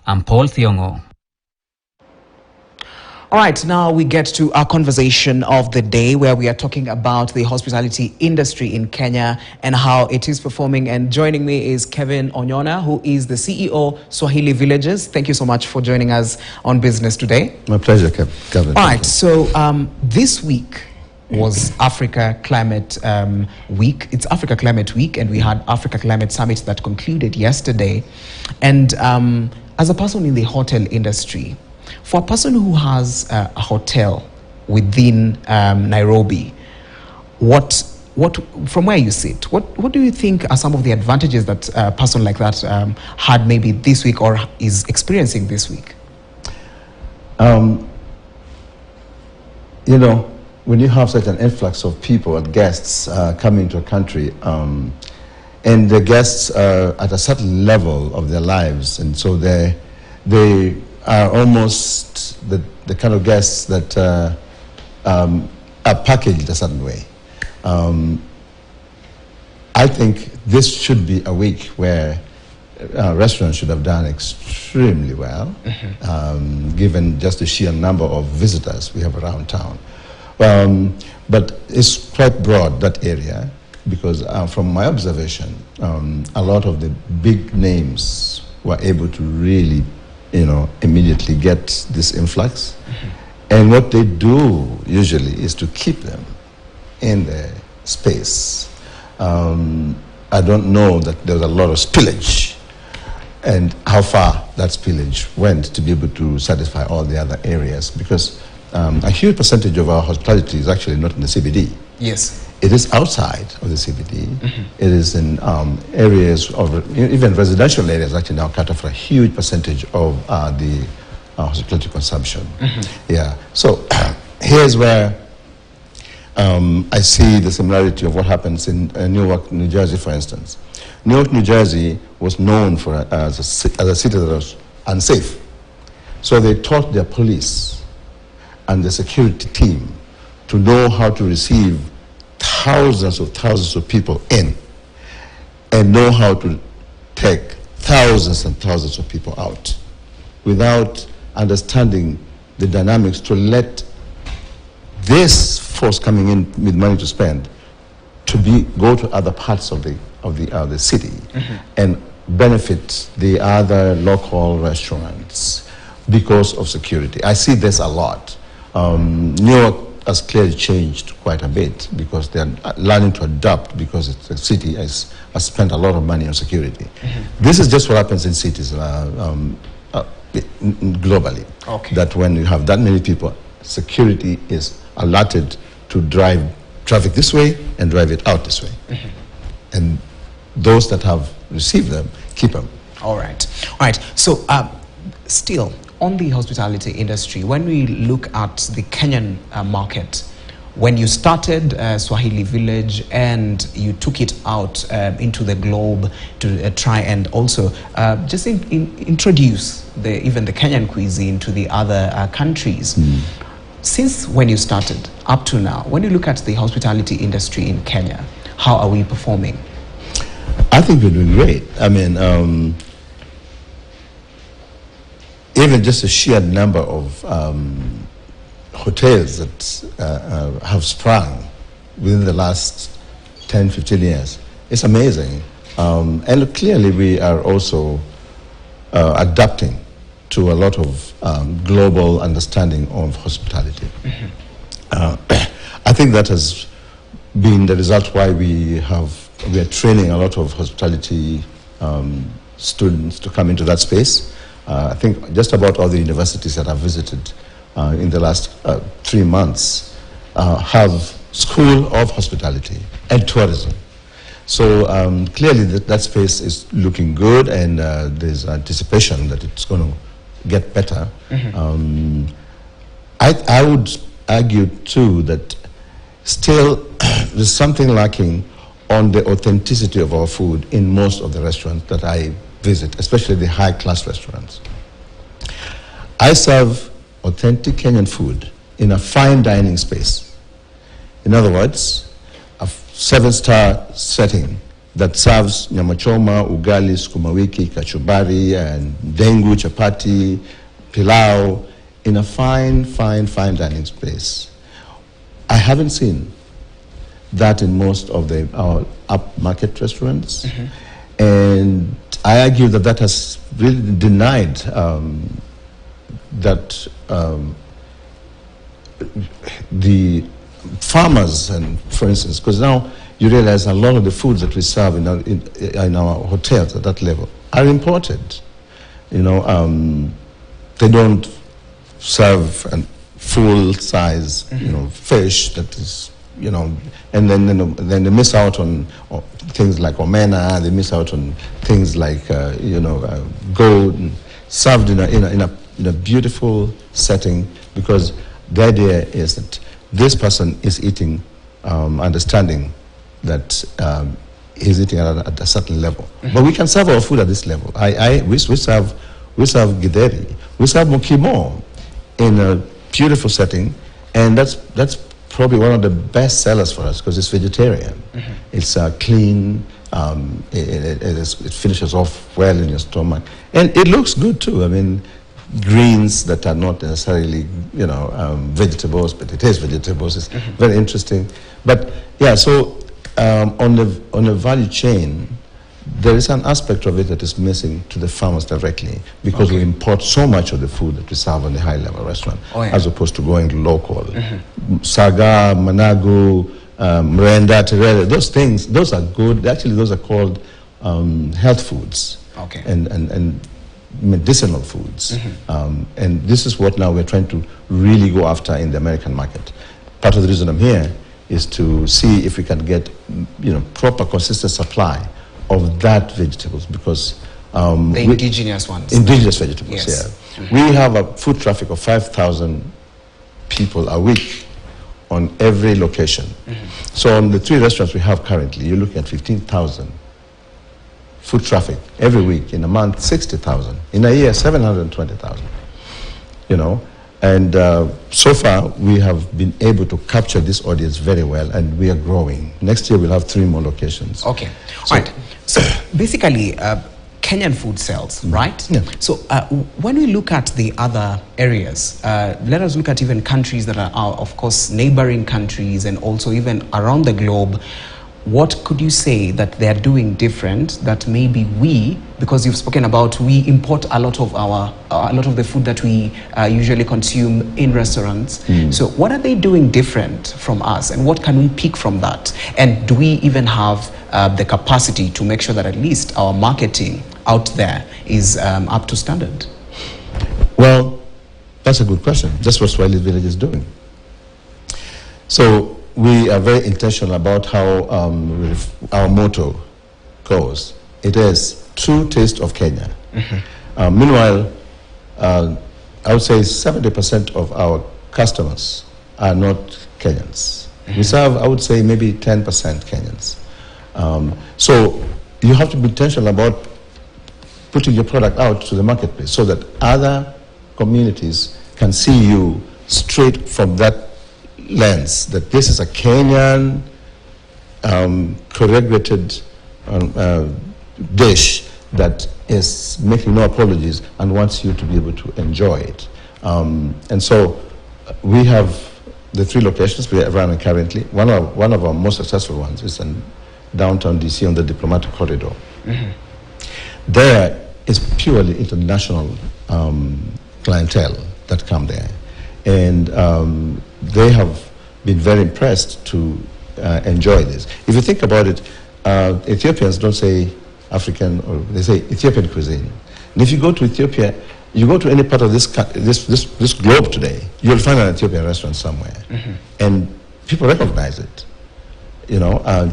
I'm Paul Thiongo. All right, now we get to our conversation of the day, where we are talking about the hospitality industry in Kenya and how it is performing. And joining me is Kevin Onyona, who is the CEO, Swahili Villages. Thank you so much for joining us on Business Today. My pleasure, Kevin. All right, so this week was Africa Climate Week. It's Africa Climate Week, and we had Africa Climate Summit that concluded yesterday. And as a person in the hotel industry, for a person who has a hotel within Nairobi, what from where you sit, what do you think are some of the advantages that a person like that had maybe this week or is experiencing this week? You know, when you have such an influx of people and guests coming to a country, and the guests are at a certain level of their lives, and so they are almost the kind of guests that are packaged a certain way. I think this should be a week where restaurants should have done extremely well, given just the sheer number of visitors we have around town. But it's quite broad, that area, because from my observation, a lot of the big names were able to really, immediately get this influx. And what they do usually is to keep them in the space. I don't know that there was a lot of spillage and how far that spillage went to be able to satisfy all the other areas, because a huge percentage of our hospitality is actually not in the CBD. Yes. It is outside of the CBD. It is in areas of, even residential areas actually now cater for a huge percentage of the hospitality consumption. Yeah. So here's where I see the similarity of what happens in Newark, New Jersey, for instance. Newark, New Jersey was known for as a city that was unsafe. So they taught their police and the security team to know how to receive thousands of people in, and know how to take thousands and thousands of people out, without understanding the dynamics to let this force coming in with money to spend to go to other parts of the city and benefit the other local restaurants because of security. I see this a lot. New York has clearly changed quite a bit because they're learning to adapt, because the city has spent a lot of money on security. This is just what happens in cities globally. Okay. That when you have that many people, security is alerted to drive traffic this way and drive it out this way. And those that have received them, keep them. All right. So still, on the hospitality industry, when we look at the Kenyan market, when you started Swahili Village and you took it out into the globe to try and also just introduce even the Kenyan cuisine to the other countries, since when you started up to now, when you look at the hospitality industry in Kenya, how are we performing? I think we're doing great. I mean, even just the sheer number of hotels that have sprung within the last 10, 15 years, it's amazing. And clearly we are also adapting to a lot of global understanding of hospitality. I think that has been the result why we are training a lot of hospitality students to come into that space. I think just about all the universities that I've visited in the last 3 months have School of Hospitality and Tourism. So clearly that space is looking good, and there's anticipation that it's going to get better. I would argue too that still there's something lacking on the authenticity of our food in most of the restaurants that I visit, especially the high-class restaurants. I serve authentic Kenyan food in a fine dining space. In other words, a 7-star setting that serves nyama choma, ugali, sukuma wiki, kachumbari, and dengu, chapati, pilau in a fine dining space. I haven't seen that in most of our upmarket restaurants. And I argue that that has really denied that the farmers, and for instance, because now you realize a lot of the foods that we serve in our hotels at that level are imported. You know, they don't serve a full-size, fish that is, and then they miss out on things like omena. They miss out on things like gold, served in a beautiful setting, because the idea is that this person is eating, understanding that he's eating at a certain level. But we can serve our food at this level. We serve githeri, we serve mokimo in a beautiful setting, and that's probably one of the best sellers for us because it's vegetarian. It's clean. It finishes off well in your stomach, and it looks good too. I mean, greens that are not necessarily vegetables, but it is vegetables. It's very interesting. But yeah, so on the value chain, there is an aspect of it that is missing to the farmers directly, because we import so much of the food that we serve on the high-level restaurant, as opposed to going local. Saga, managu, mrenda, terere, those things, those are good. Actually, those are called health foods and medicinal foods. And this is what now we're trying to really go after in the American market. Part of the reason I'm here is to see if we can get proper, consistent supply of that vegetables, because the indigenous ones. Indigenous vegetables, yeah. We have a food traffic of 5,000 people a week on every location. So on the 3 restaurants we have currently, you're looking at 15,000 food traffic every week. In a month, 60,000. In a year, 720,000. And so far we have been able to capture this audience very well, and we are growing. Next year we'll have 3 more locations. Okay, all right. So basically, Kenyan food sells, right? Yeah. So when we look at the other areas, let us look at even countries that are, of course, neighboring countries, and also even around the globe. What could you say that they are doing different that maybe we, because you've spoken about we import a lot of the food that we usually consume in restaurants. So what are they doing different from us, and what can we pick from that? And do we even have the capacity to make sure that at least our marketing out there is up to standard? Well, that's a good question. That's what Swahili Village is doing. So we are very intentional about how our motto goes. It is true taste of Kenya. Meanwhile, I would say 70% of our customers are not Kenyans. We serve, I would say, maybe 10% Kenyans. So you have to be intentional about putting your product out to the marketplace so that other communities can see you straight from that lens, that this is a Kenyan choreograted dish that is making no apologies and wants you to be able to enjoy it. And so we have the 3 locations we are running currently. One of our most successful ones is in downtown DC on the Diplomatic Corridor. There is purely international clientele that come there. And they have been very impressed to enjoy this. If you think about it, Ethiopians don't say African, or they say Ethiopian cuisine. And if you go to Ethiopia, you go to any part of this globe today, you'll find an Ethiopian restaurant somewhere. And people recognize it.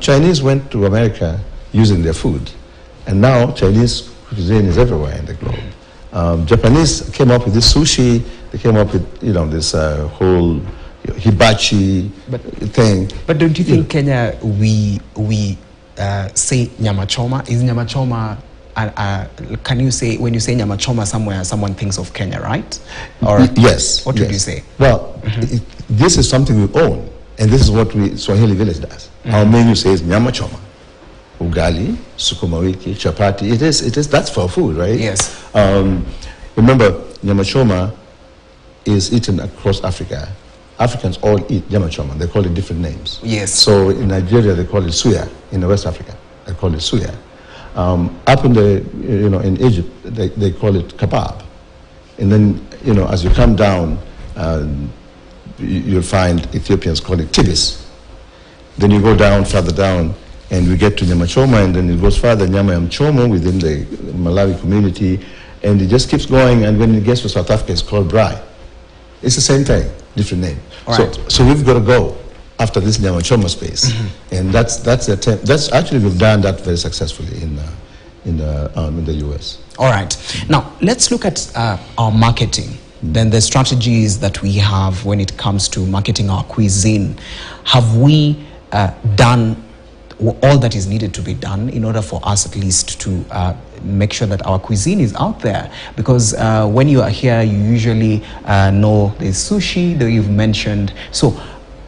Chinese went to America using their food, and now Chinese cuisine is everywhere in the globe. Japanese came up with this sushi. They came up with this whole hibachi thing. But don't you think Kenya we say nyama choma? Is nyama choma? Can you say, when you say nyama choma somewhere, someone thinks of Kenya, right? Or yes. What would you say? Well, this is something we own, and this is what Swahili Village does. Our menu says nyama choma. ugali, sukuma wiki, chapati. It is. That's for food, right? Yes. Remember, nyama choma is eaten across Africa. Africans all eat nyama choma. They call it different names. Yes. So in Nigeria they call it suya. In West Africa they call it suya. Up in in Egypt they call it kebab. And then as you come down, you'll find Ethiopians call it tibis. Then you go down, further down, and we get to nyama choma, and then it goes further, nyama ya mchomo within the Malawi community, and it just keeps going, and when it gets to South Africa, it's called braai. It's the same thing, different name. Right. So we've got to go after this nyama choma space, and that's actually we've done that very successfully in the US. All right. Now let's look at our marketing. Then the strategies that we have when it comes to marketing our cuisine. Have we done all that is needed to be done in order for us at least to make sure that our cuisine is out there? Because when you are here, you usually know there's sushi that you've mentioned. So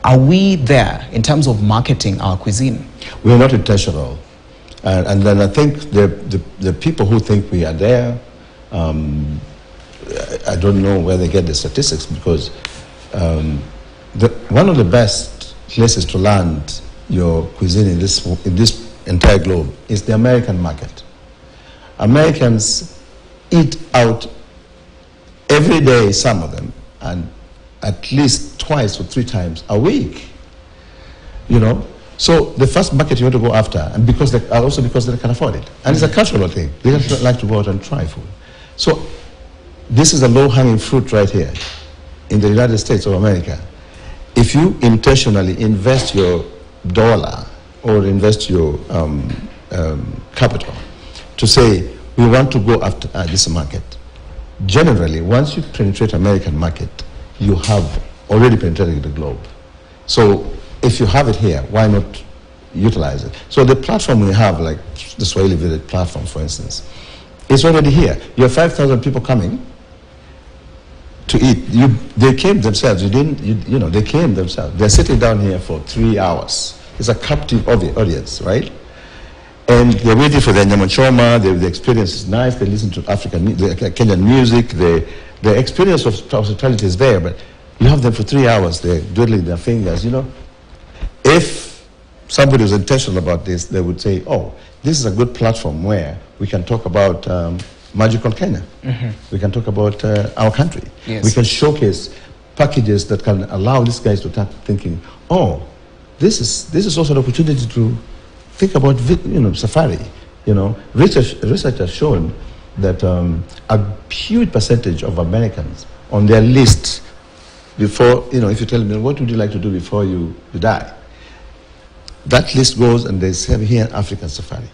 are we there in terms of marketing our cuisine? We are not intentional. And then I think the people who think we are there, I don't know where they get the statistics, because one of the best places to land your cuisine in this entire globe is the American market. Americans eat out every day, some of them, and at least twice or 3 times a week. So the first market you want to go after, and because they can afford it, and it's a cultural thing. They just like to go out and try food. So this is a low-hanging fruit right here in the United States of America. If you intentionally invest your dollar or invest your capital to say, we want to go after this market, generally, once you penetrate American market, you have already penetrated the globe. So if you have it here, why not utilize it? So the platform we have, like the Swahili Village platform, for instance, it's already here. You have 5,000 people coming to eat. They came themselves. They came themselves. They're sitting down here for 3 hours. It's a captive audience, right? And they're waiting for their nyama choma. The experience is nice. They listen to Kenyan music. The experience of hospitality is there, but you have them for 3 hours. They're doodling their fingers, If somebody was intentional about this, they would say, oh, this is a good platform where we can talk about magical Kenya. We can talk about our country. Yes. We can showcase packages that can allow these guys to start thinking, oh, this is also an opportunity to think about safari. Research has shown that a huge percentage of Americans on their list before, if you tell them, what would you like to do before you die? That list goes and they say, here in African safari.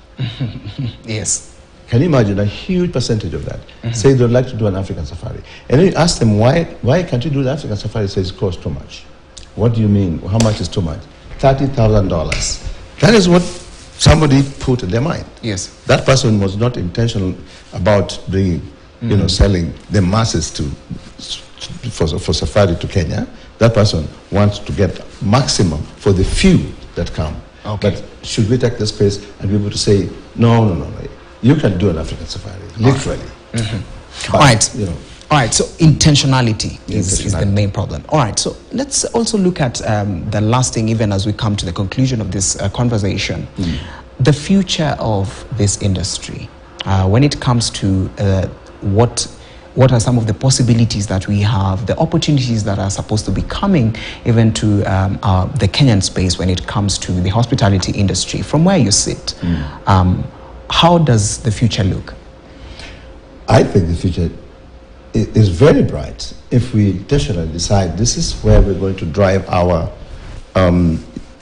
Yes. Can you imagine a huge percentage of that? Say they'd like to do an African safari. And then you ask them, why can't you do the African safari? Says it costs too much. What do you mean? How much is too much? $30,000. That is what somebody put in their mind. Yes. That person was not intentional about bringing, selling the masses for safari to Kenya. That person wants to get maximum for the few that come. Okay. But should we take the space and be able to say, no. You can do an African safari, literally. But, All right. All right, so intentionality is the main problem. All right, so let's also look at the last thing, even as we come to the conclusion of this conversation. The future of this industry, when it comes to what are some of the possibilities that we have, the opportunities that are supposed to be coming even to the Kenyan space when it comes to the hospitality industry, from where you sit, how does the future look? I think the future is very bright if we intentionally decide this is where we're going to drive our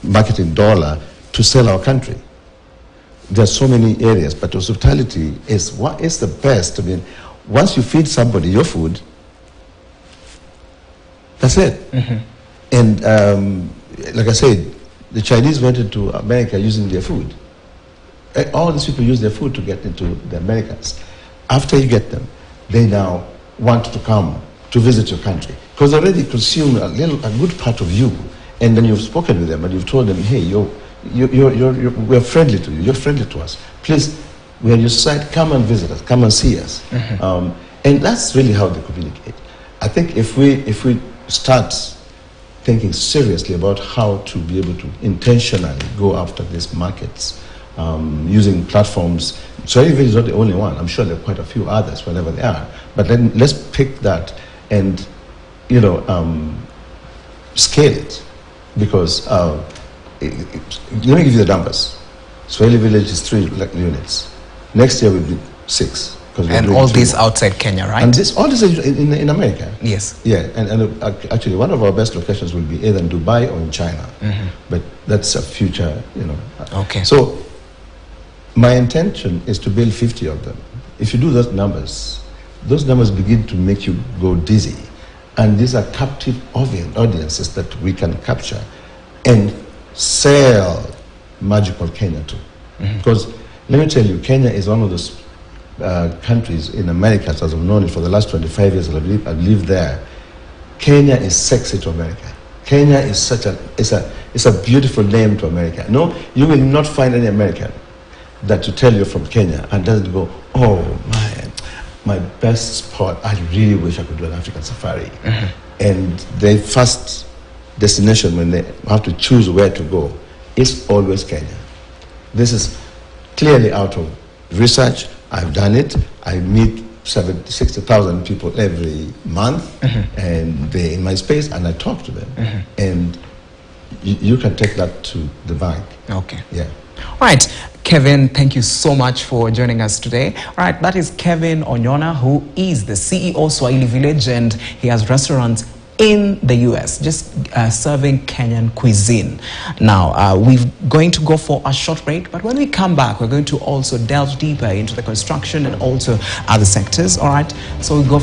marketing dollar to sell our country. There are so many areas, but hospitality is what is the best. I mean, once you feed somebody your food, that's it. And like I said, the Chinese went into America using their food. All these people use their food to get into the Americas. After you get them, they now want to come to visit your country because they already consume a good part of you, and then you've spoken with them and you've told them, hey, your we're friendly to you. You're friendly to us. Please, we're on your side. Come and visit us. Come and see us. And that's really how they communicate. I think if we start thinking seriously about how to be able to intentionally go after these markets using platforms. Swahili Village is not the only one. I'm sure there are quite a few others, wherever they are. But then let's pick that and, scale it. Because, let me give you the numbers. Swahili Village is 3 units. Next year will be 6. And all this outside Kenya, right? And all this is in America. Yes. Yeah, and actually one of our best locations will be either in Dubai or in China. But that's a future, Okay. So my intention is to build 50 of them. If you do those numbers begin to make you go dizzy. And these are captive audiences that we can capture and sell magical Kenya to. Because let me tell you, Kenya is one of those countries in America, as I've known it for the last 25 years, I've lived there. Kenya is sexy to America. Kenya is it's a beautiful name to America. No, you will not find any American that to tell you from Kenya and doesn't go, oh my best spot, I really wish I could do an African safari. And their first destination when they have to choose where to go is always Kenya. This is clearly out of research. I've done it. I meet 60,000 people every month, and they're in my space, and I talk to them. And you can take that to the bank. Okay. Yeah. All right, Kevin, thank you so much for joining us today. All right, that is Kevin Onyona, who is the CEO Swahili Village, and he has restaurants in the US, just serving Kenyan cuisine. Now, we're going to go for a short break, but when we come back, we're going to also delve deeper into the construction and also other sectors. All right, so we go